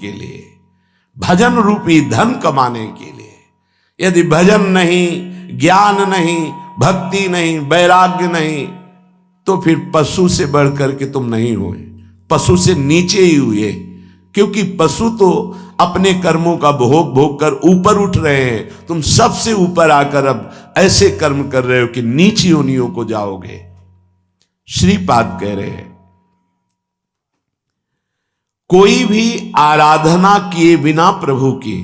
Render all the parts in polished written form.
के लिए, भजन रूपी धन कमाने के लिए। यदि भजन नहीं, ज्ञान नहीं, भक्ति नहीं, वैराग्य नहीं, तो फिर पशु से बढ़कर के तुम नहीं हुए, पशु से नीचे ही हुए। क्योंकि पशु तो अपने कर्मों का भोग भोग कर ऊपर उठ रहे हैं, तुम सबसे ऊपर आकर अब ऐसे कर्म कर रहे हो कि नीची योनियों को जाओगे। श्रीपाद कह रहे हैं कोई भी आराधना किए बिना प्रभु की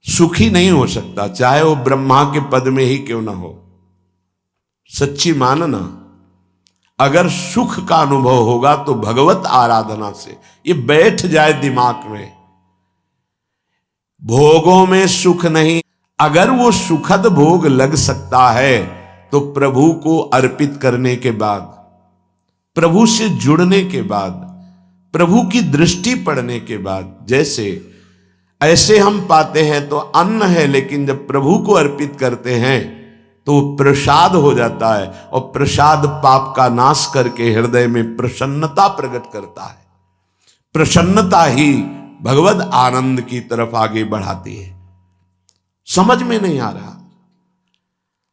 सुखी नहीं हो सकता, चाहे वो ब्रह्मा के पद में ही क्यों ना हो। सच्ची मानना, अगर सुख का अनुभव होगा तो भगवत आराधना से। ये बैठ जाए दिमाग में, भोगों में सुख नहीं। अगर वो सुखद भोग लग सकता है तो प्रभु को अर्पित करने के बाद, प्रभु से जुड़ने के बाद, प्रभु की दृष्टि पड़ने के बाद, जैसे ऐसे हम पाते हैं तो अन्न है, लेकिन जब प्रभु को अर्पित करते हैं तो प्रसाद हो जाता है, और प्रसाद पाप का नाश करके हृदय में प्रसन्नता प्रकट करता है। प्रसन्नता ही भगवद आनंद की तरफ आगे बढ़ाती है। समझ में नहीं आ रहा,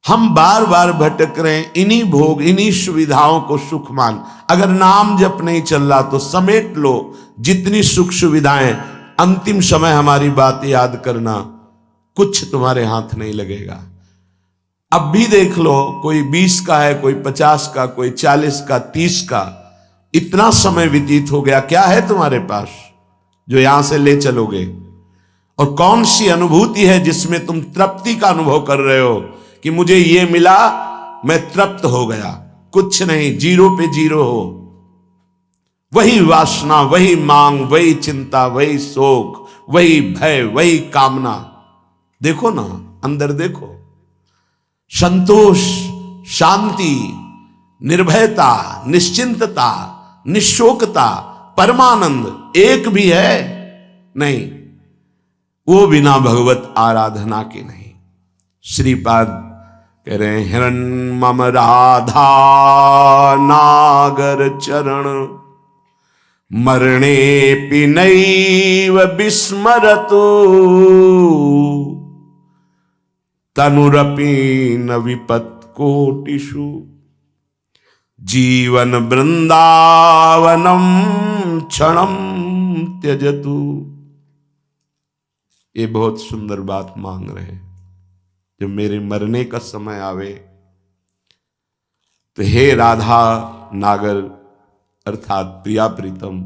हम बार बार भटक रहे हैं इन्हीं भोग, इन्हीं सुविधाओं को सुख मान। अगर नाम जप नहीं चल रहा तो समेट लो जितनी सुख सुविधाएं, अंतिम समय हमारी बात याद करना, कुछ तुम्हारे हाथ नहीं लगेगा। अब भी देख लो, कोई 20 का है, कोई 50 का, कोई 40 का, 30 का, इतना समय व्यतीत हो गया। क्या है तुम्हारे पास जो यहां से ले चलोगे? और कौन सी अनुभूति है जिसमें तुम तृप्ति का अनुभव कर रहे हो कि मुझे ये मिला, मैं तृप्त हो गया? कुछ नहीं, जीरो पे जीरो हो। वही वासना, वही मांग, वही चिंता, वही शोक, वही भय, वही कामना। देखो ना, अंदर देखो। संतोष, शांति, निर्भयता, निश्चिंतता, निशोकता, परमानंद एक भी है नहीं, वो बिना भगवत आराधना के नहीं। श्रीपाद कह रहे हैं हिरण मम राधा नागर चरण मरणे पिनैव विस्मरतु तनुरपि न विपत् कोटिषु जीवन वृंदावनम क्षणम त्यजतु। ये बहुत सुंदर बात मांग रहे हैं। जब मेरे मरने का समय आवे तो हे राधा नागर अर्थात प्रिया प्रीतम,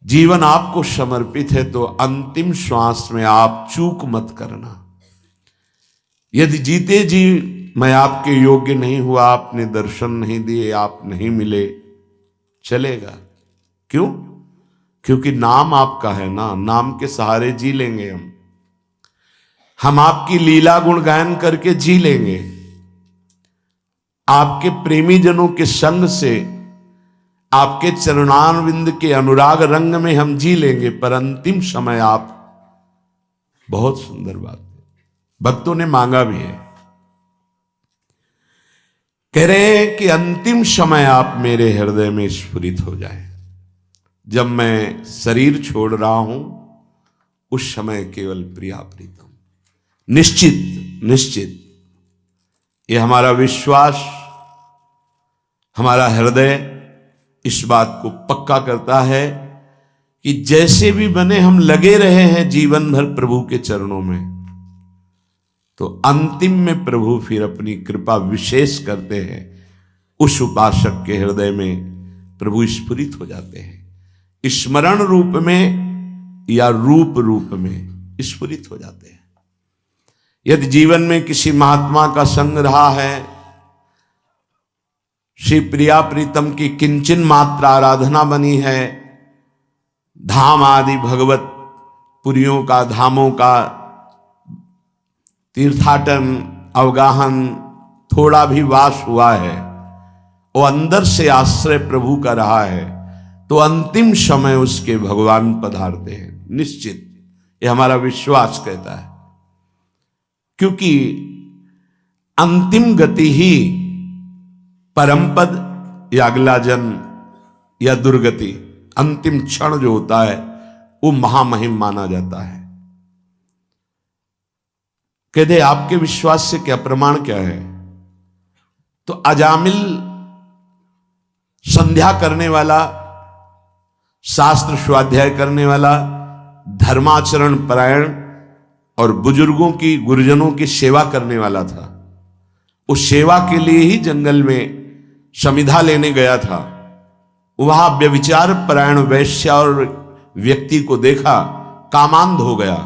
जीवन आपको समर्पित है, तो अंतिम श्वास में आप चूक मत करना। यदि जीते जी मैं आपके योग्य नहीं हुआ, आपने दर्शन नहीं दिए, आप नहीं मिले, चलेगा। क्यों? क्योंकि नाम आपका है ना, नाम के सहारे जी लेंगे हम आपकी लीला गुण गायन करके जी लेंगे, आपके प्रेमी जनों के संग से, आपके चरणारविंद के अनुराग रंग में हम जी लेंगे। पर अंतिम समय आप, बहुत सुंदर बात है, भक्तों ने मांगा भी है, कह रहे हैं कि अंतिम समय आप मेरे हृदय में स्फुरित हो जाए। जब मैं शरीर छोड़ रहा हूं उस समय केवल प्रिया प्रीतम। निश्चित निश्चित ये हमारा विश्वास, हमारा हृदय इस बात को पक्का करता है कि जैसे भी बने हम लगे रहे हैं जीवन भर प्रभु के चरणों में, तो अंतिम में प्रभु फिर अपनी कृपा विशेष करते हैं। उस उपासक के हृदय में प्रभु स्फुरित हो जाते हैं, स्मरण रूप में या रूप रूप में स्फुरित हो जाते हैं। यदि जीवन में किसी महात्मा का संग रहा है, श्री प्रिया प्रीतम की किंचन मात्र आराधना बनी है, धाम आदि भगवत पुरियों का, धामों का तीर्थाटन, अवगाहन थोड़ा भी वास हुआ है, वो अंदर से आश्रय प्रभु का रहा है, तो अंतिम समय उसके भगवान पधारते हैं। निश्चित, ये हमारा विश्वास कहता है। क्योंकि अंतिम गति ही परमपद या अगला जन्म या दुर्गति, अंतिम क्षण जो होता है वो महामहिम माना जाता है। कहते आपके विश्वास से क्या प्रमाण क्या है? तो अजामिल संध्या करने वाला, शास्त्र स्वाध्याय करने वाला, धर्माचरण परायण और बुजुर्गों की, गुरुजनों की सेवा करने वाला था। उस सेवा के लिए ही जंगल में समिधा लेने गया था। वहां व्यभिचार परायण वैश्य और व्यक्ति को देखा, कामांध हो गया।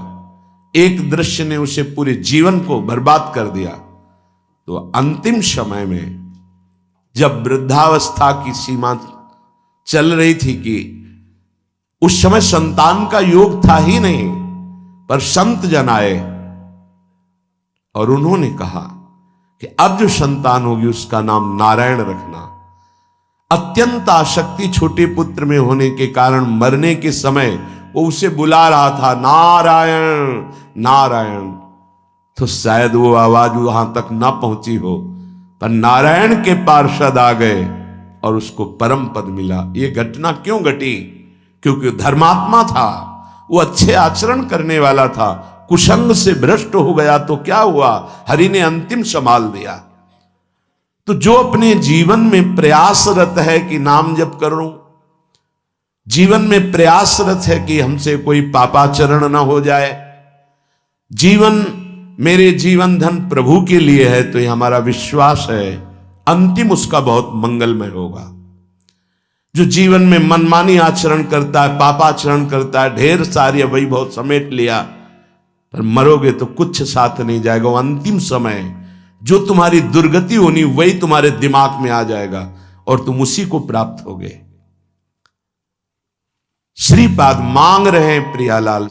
एक दृश्य ने उसे पूरे जीवन को बर्बाद कर दिया। तो अंतिम समय में जब वृद्धावस्था की सीमा चल रही थी कि उस समय संतान का योग था ही नहीं, पर संत जन आए और उन्होंने कहा कि अब जो संतान होगी उसका नाम नारायण रखना। अत्यंत आसक्ति छोटे पुत्र में होने के कारण मरने के समय वो उसे बुला रहा था, नारायण नारायण। तो शायद वो आवाज वहां तक ना पहुंची हो, पर नारायण के पार्षद आ गए और उसको परम पद मिला। ये घटना क्यों घटी? क्योंकि धर्मात्मा था, वो अच्छे आचरण करने वाला था। कुसंग से भ्रष्ट हो गया तो क्या हुआ? हरि ने अंतिम संभाल दिया। तो जो अपने जीवन में प्रयासरत है कि नाम जप करूं, जीवन में प्रयासरत है कि हमसे कोई पापाचरण ना हो जाए, मेरे जीवन धन प्रभु के लिए है, तो ये हमारा विश्वास है अंतिम उसका बहुत मंगलमय होगा। जो जीवन में मनमानी आचरण करता है, पापाचरण करता है, ढेर सारी वैभव समेट लिया, पर मरोगे तो कुछ साथ नहीं जाएगा। वो अंतिम समय जो तुम्हारी दुर्गति होनी वही तुम्हारे दिमाग में आ जाएगा और तुम उसी को प्राप्त होगे। श्रीपाद मांग रहे हैं प्रियालाल